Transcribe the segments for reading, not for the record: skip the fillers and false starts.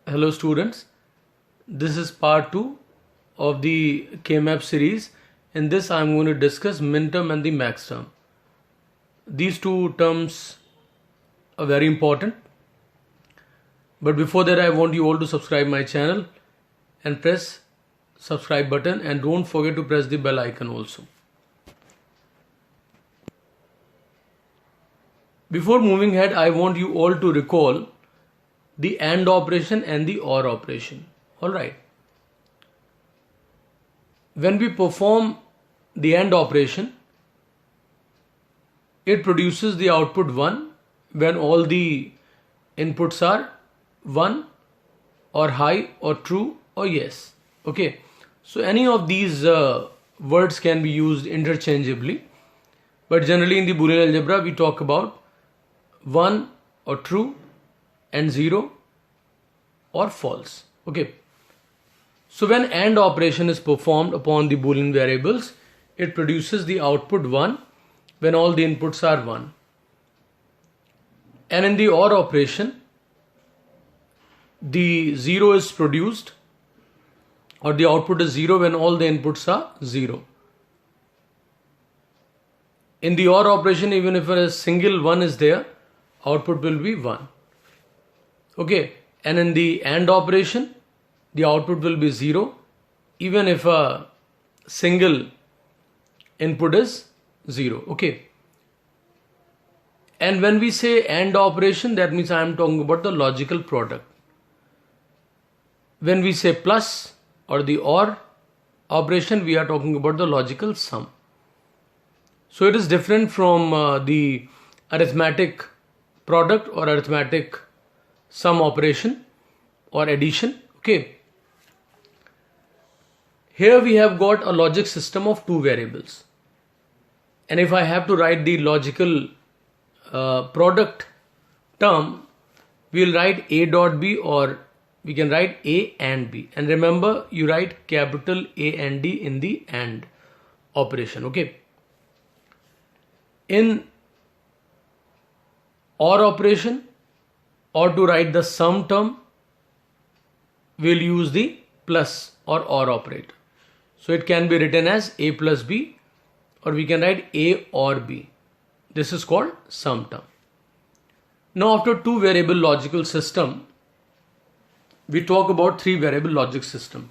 Hello students, this is part 2 of the K-map series. In this I am going to discuss min term and the max term. These two terms are very important. But before that I want you all to subscribe my channel and press subscribe button, and don't forget to press the bell icon also. Before moving ahead, I want you all to recall the AND operation and the OR operation. Alright. When we perform the AND operation, it produces the output 1 when all the inputs are 1 or high or true or yes. Okay. So any of these words can be used interchangeably. But generally in the Boolean algebra we talk about 1 or true and 0 or false. Okay. So when AND operation is performed upon the Boolean variables, it produces the output 1 when all the inputs are 1. And in the OR operation, the 0 is produced, or the output is 0 when all the inputs are 0. In the OR operation, even if a single 1 is there, output will be 1. Okay, and in the AND operation, the output will be 0 even if a single input is 0. Okay. And when we say AND operation, that means I am talking about the logical product. When we say plus or the OR operation, we are talking about the logical sum. So it is different from the arithmetic product or arithmetic sum operation or addition. Okay. Here we have got a logic system of two variables. And if I have to write the logical product term, we will write A dot B, or we can write A and B. And remember, you write capital A and D in the AND operation. Okay. In OR operation, or to write the sum term, we'll use the plus or OR operator. So it can be written as A plus B, or we can write A or B. This is called sum term. Now after two variable logical system, we talk about three variable logic system.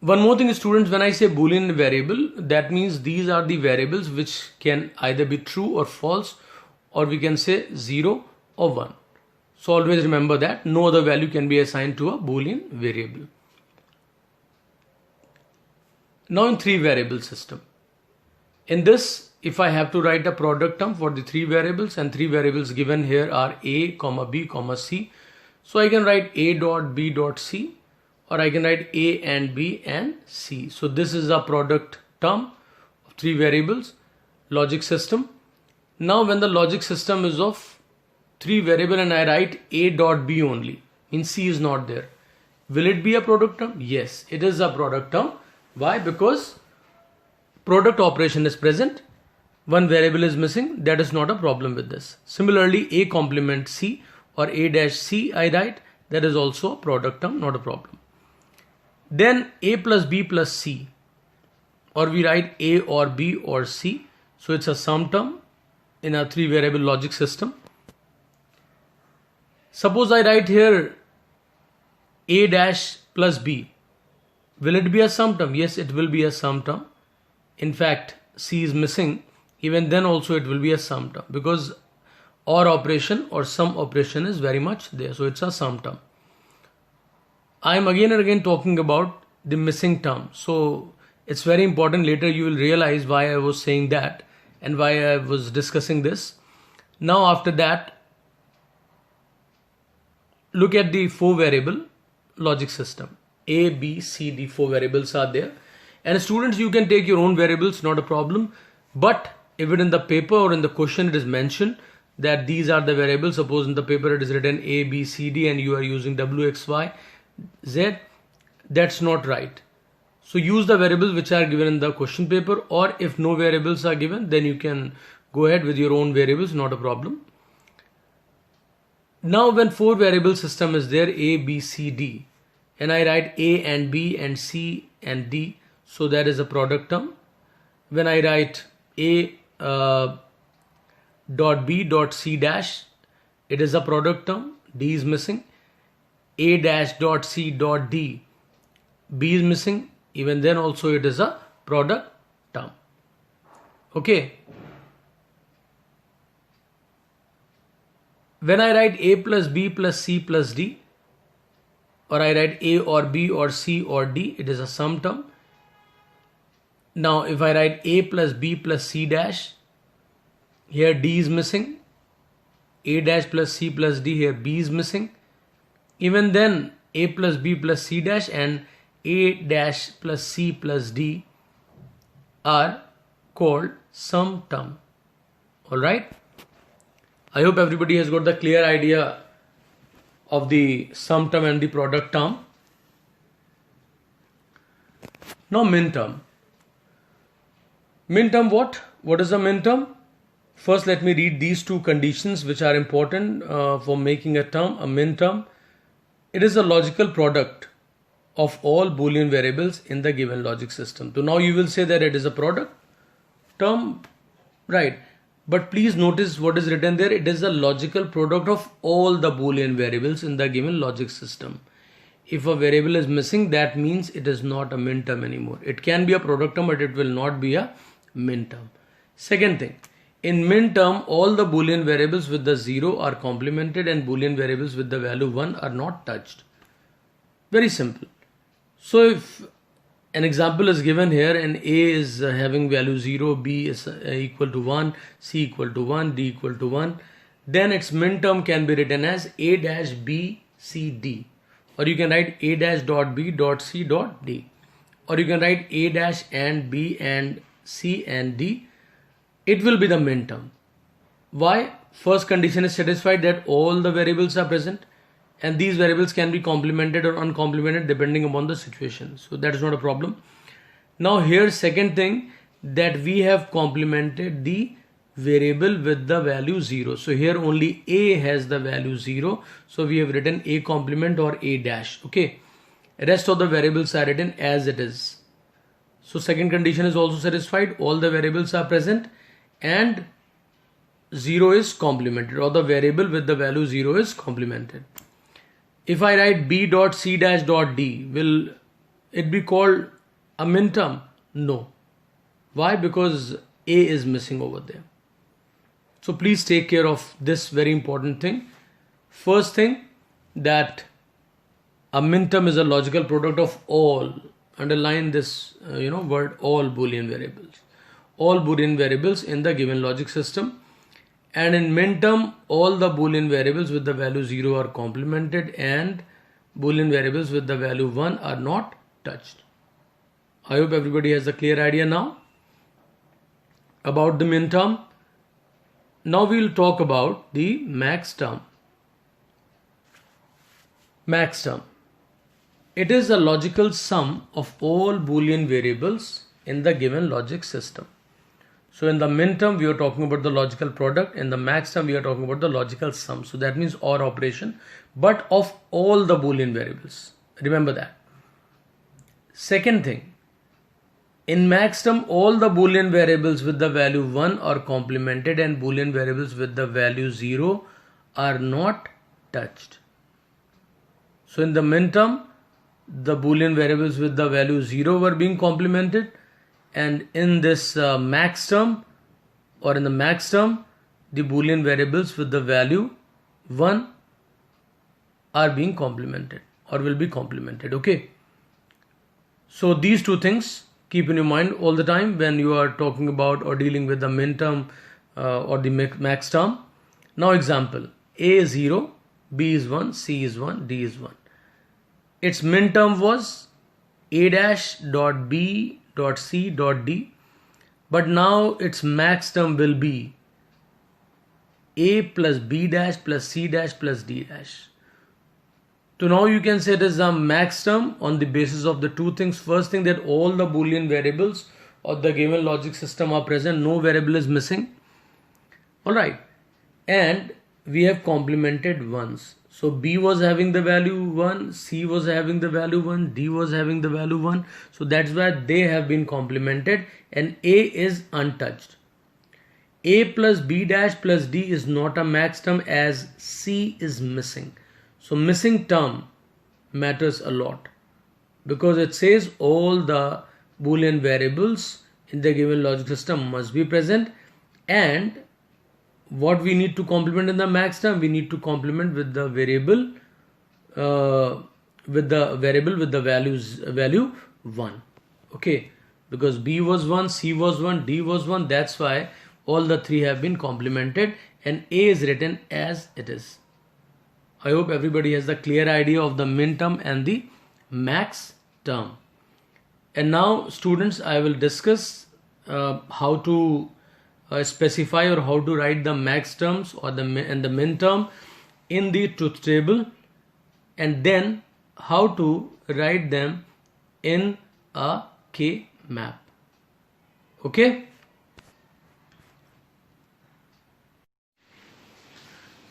One more thing, students, when I say Boolean variable, that means these are the variables which can either be true or false, or we can say 0 or 1. So always remember that no other value can be assigned to a Boolean variable. Now in three variable system. In this, if I have to write a product term for the three variables, and three variables given here are A, B, C. So I can write A dot B dot C, or I can write A and B and C. So this is a product term of three variables logic system. Now when the logic system is of three variable and I write A dot B only, means C is not there, will it be a product term? Yes, it is a product term. Why? Because product operation is present, one variable is missing, that is not a problem with this. Similarly, A complement C or A dash C I write, that is also a product term, not a problem. Then A plus B plus C, or we write A or B or C, so it's a sum term in a three variable logic system. Suppose I write here A dash plus B, will it be a sum term? Yes, it will be a sum term. In fact, C is missing, even then also it will be a sum term, because OR operation or sum operation is very much there, so it's a sum term. I am again and again talking about the missing term, so it's very important. Later you will realize why I was saying that and why I was discussing this. Now after that, look at the four variable logic system. A, B, C, D, four variables are there. And students, you can take your own variables, not a problem. But if it in the paper or in the question it is mentioned that these are the variables, suppose in the paper it is written A, B, C, D and you are using W, X, Y, Z, that's not right. So use the variables which are given in the question paper, or if no variables are given, then you can go ahead with your own variables, not a problem. Now when 4 variable system is there, A, B, C, D, and I write A and B and C and D, so that is a product term. When I write A dot B dot C dash, it is a product term, D is missing. A dash dot C dot D, B is missing, even then also it is a product term. Okay. When I write A plus B plus C plus D, or I write A or B or C or D, it is a sum term. Now if I write A plus B plus C dash, here D is missing. A dash plus C plus D, here B is missing. Even then A plus B plus C dash and A dash plus C plus D are called sum term. Alright. I hope everybody has got the clear idea of the sum term and the product term. Now min term. Min term what? What is a min term? First let me read these two conditions which are important for making a term, a min term. It is a logical product of all Boolean variables in the given logic system. So now you will say that it is a product term, right? But please notice what is written there. It is a logical product of all the Boolean variables in the given logic system. If a variable is missing, that means it is not a min term anymore. It can be a product term, but it will not be a min term. Second thing, in min term, all the Boolean variables with the 0 are complemented and Boolean variables with the value 1 are not touched. Very simple. So if an example is given here and A is having value 0, B is equal to 1, C equal to 1, D equal to 1, then its min term can be written as A dash B C D, or you can write A dash dot B dot C dot D, or you can write A dash and B and C and D. It will be the min term. Why? First condition is satisfied that all the variables are present, and these variables can be complemented or uncomplemented depending upon the situation. So that is not a problem. Now here second thing, that we have complemented the variable with the value 0. So here only A has the value 0. So we have written A complement or A dash. Okay. Rest of the variables are written as it is. So second condition is also satisfied. All the variables are present and 0 is complemented, or the variable with the value 0 is complemented. If I write B dot C dash dot D, will it be called a min term? No. Why? Because A is missing over there. So please take care of this very important thing. First thing, that a min term is a logical product of all, underline this word, all Boolean variables. All Boolean variables in the given logic system. And in min term, all the Boolean variables with the value 0 are complemented and Boolean variables with the value 1 are not touched. I hope everybody has a clear idea now about the min term. Now we will talk about the max term. Max term. It is a logical sum of all Boolean variables in the given logic system. So in the min term, we are talking about the logical product. In the max term, we are talking about the logical sum. So that means OR operation, but of all the Boolean variables. Remember that. Second thing, in max term, all the Boolean variables with the value 1 are complemented and Boolean variables with the value 0 are not touched. So in the min term, the Boolean variables with the value 0 were being complemented. And in this max term, or in the max term, the Boolean variables with the value 1 are being complemented or will be complemented. Okay. So these two things keep in your mind all the time when you are talking about or dealing with the min term or the max term. Now example, A is 0, B is 1, C is 1, D is 1. Its min term was A dash dot B dot C dot D, but now its max term will be A plus B dash plus C dash plus D dash. So now you can say it is a max term on the basis of the two things. First thing, that all the Boolean variables of the given logic system are present, no variable is missing. Alright, and we have complemented ones. So B was having the value 1, C was having the value 1, D was having the value 1. So that's why they have been complemented and A is untouched. A plus B dash plus D is not a max term as C is missing. So missing term matters a lot because it says all the Boolean variables in the given logic system must be present, and what we need to complement in the max term, we need to complement with the variable with the value 1. Okay, because B was 1, C was 1, D was 1, that's why all the three have been complemented and A is written as it is. I hope everybody has the clear idea of the min term and the max term. And now students, I will discuss how to specify or how to write the max terms or the min term in the truth table, and then how to write them in a K-map. Okay?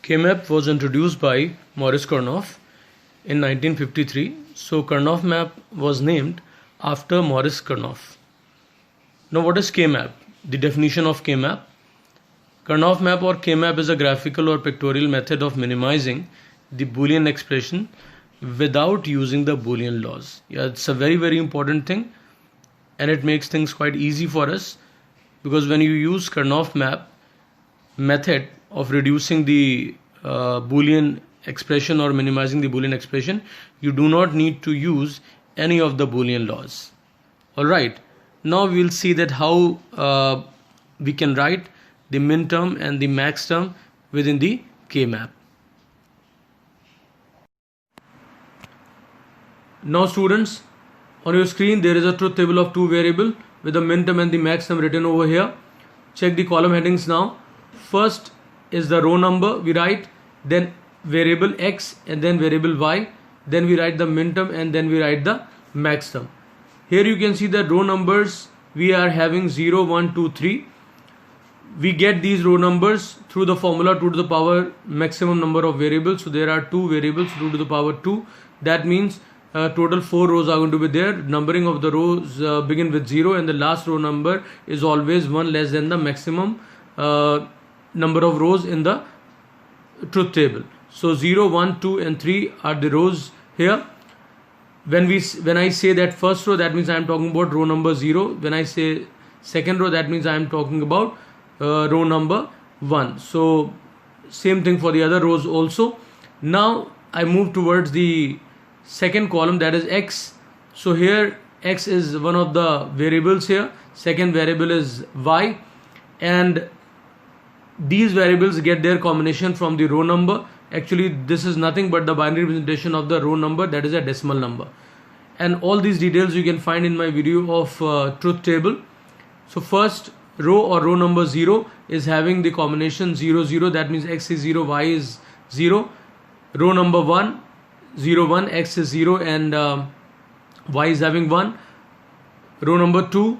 K-map was introduced by Maurice Karnoff in 1953. So Karnoff map was named after Maurice Karnoff. Now what is K-map? The definition of K-map. Karnoff map or K-map is a graphical or pictorial method of minimizing the Boolean expression without using the Boolean laws. Yeah, it's a very, very important thing, and it makes things quite easy for us, because when you use Karnoff map method of reducing the Boolean expression or minimizing the Boolean expression, you do not need to use any of the Boolean laws. Alright, now we will see that how we can write the min term and the max term within the K-map. Now students, on your screen there is a truth table of two variables with the min term and the max term written over here. Check the column headings now. First is the row number we write, then variable x and then variable y, then we write the min term and then we write the max term. Here you can see the row numbers we are having 0, 1, 2, 3. We get these row numbers through the formula 2 to the power maximum number of variables. So there are 2 variables, 2 to the power 2. That means total 4 rows are going to be there. Numbering of the rows begin with 0 and the last row number is always 1 less than the maximum number of rows in the truth table. So 0, 1, 2 and 3 are the rows here. When I say that first row, that means I am talking about row number 0. When I say second row, that means I am talking about row number 1. So same thing for the other rows also. Now I move towards the second column, that is x. So here x is one of the variables here. Second variable is y, and these variables get their combination from the row number. Actually this is nothing but the binary representation of the row number, that is a decimal number. And all these details you can find in my video of truth table. So first row or row number 0 is having the combination 0, 0, that means x is 0, y is 0. Row number 1, 0, 1, x is 0 and y is having 1. Row number 2,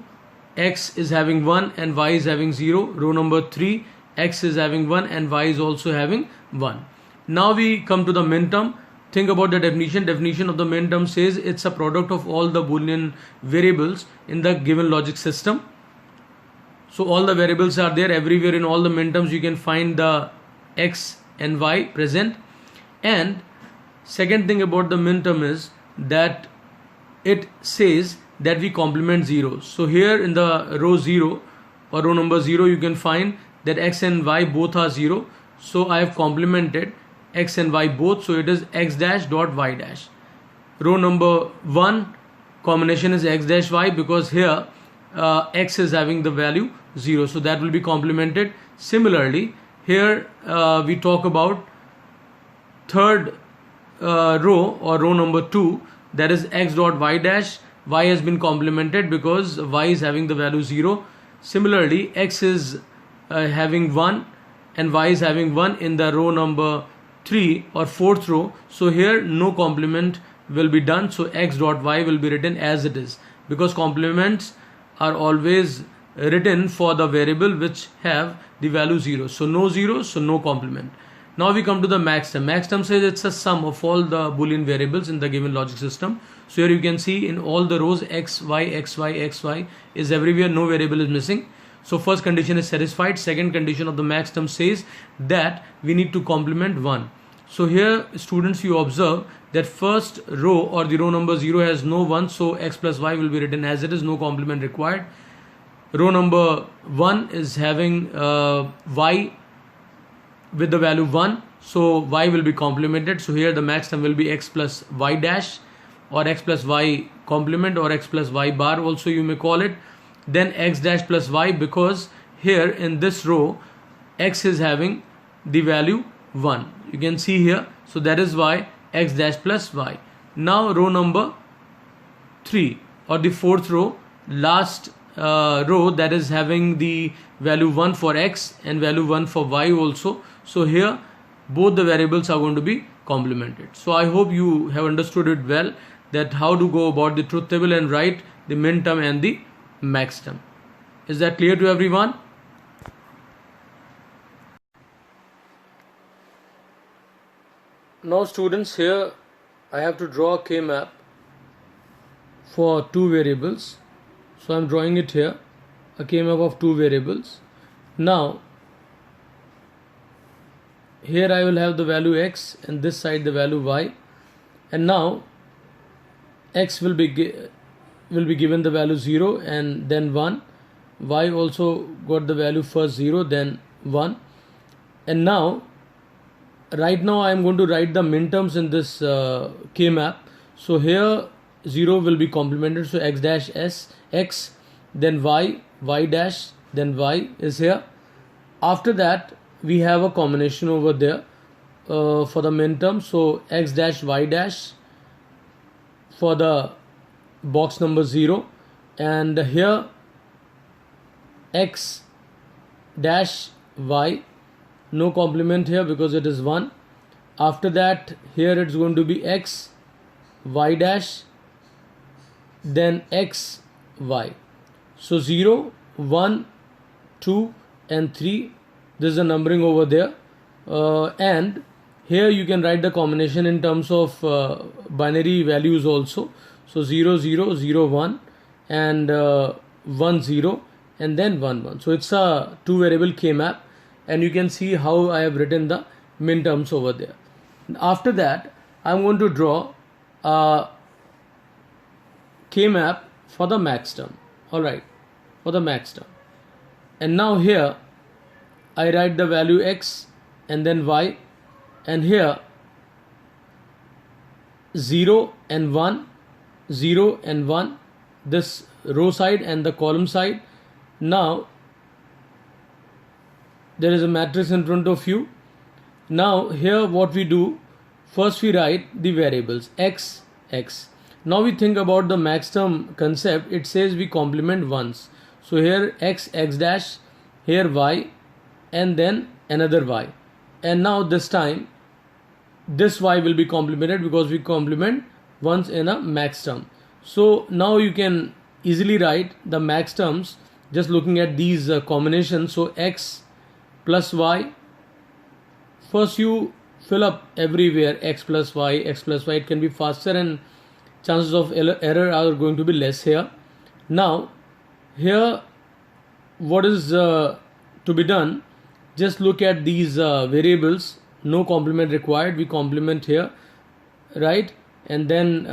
x is having 1 and y is having 0. Row number 3, x is having 1 and y is also having 1. Now we come to the min term. Think about the definition. Definition of the min term says it's a product of all the Boolean variables in the given logic system. So all the variables are there everywhere. In all the min terms you can find the x and y present. And second thing about the min term is that it says that we complement 0. So here in the row 0 or row number 0 you can find that x and y both are 0. So I have complemented x and y both, so it is x dash dot y dash. Row number 1 combination is x dash y because here x is having the value 0, so that will be complemented. Similarly here we talk about third row or row number 2, that is x dot y dash. Y has been complemented because y is having the value 0. Similarly x is having 1 and y is having 1 in the row number 3 or fourth row. So here no complement will be done, so x dot y will be written as it is, because complements are always written for the variable which have the value 0. So no 0, so no complement. Now we come to the max term. Max term says it's a sum of all the Boolean variables in the given logic system. So here you can see in all the rows x, y, x, y, x, y is everywhere, no variable is missing. So first condition is satisfied. Second condition of the max term says that we need to complement 1. So here students, you observe that first row or the row number 0 has no 1, so x plus y will be written as it is, no complement required. Row number 1 is having y with the value 1, so y will be complemented. So here the max term will be x plus y dash, or x plus y complement, or x plus y bar also you may call it. Then x dash plus y, because here in this row x is having the value 1, you can see here, so that is why x dash plus y. Now row number 3 or the fourth row, last row, that is having the value 1 for x and value 1 for y also. So here both the variables are going to be complemented. So I hope you have understood it well, that how to go about the truth table and write the min term and the max term. Is that clear to everyone? Now students, here I have to draw a K-map for two variables. So I am drawing it here, a K-map of two variables. Now here I will have the value x and this side the value y, and now x will be given the value 0 and then 1, y also got the value first 0 then 1, and now right now I am going to write the min terms in this K map. So here 0 will be complemented, so x dash s, x, then y, y dash, then y is here. After that we have a combination over there for the min term, so x dash y dash for the box number 0, and here x dash y, no complement here because it is 1. After that here it's going to be x, y dash, then x, y. So 0, 1, 2 and 3, this is the numbering over there, and here you can write the combination in terms of binary values also. So 0, 0, 0, 1 and 1, 0 and then 1, 1. So it's a two variable K map, and you can see how I have written the min terms over there. After that I'm going to draw a K map for the max term. Alright, for the max term. And now here I write the value x and then y, and here 0 and 1, 0 and 1, this row side and the column side. Now there is a matrix in front of you. Now here what we do, first we write the variables x, x. Now we think about the max term concept. It says we complement once, so here x, x dash, here y, and then another y, and now this time this y will be complemented because we complement once in a max term. So now you can easily write the max terms just looking at these combinations. So x plus y, first you fill up everywhere x plus y, x plus y. It can be faster and chances of error are going to be less here. Now here what is to be done, just look at these variables, no complement required, we complement here, right, and then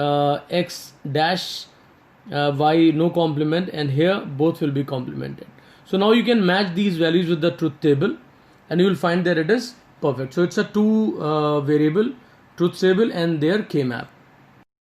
x dash, y no complement, and here both will be complemented. So now you can match these values with the truth table and you will find that it is perfect. So it's a two variable truth table and their K map.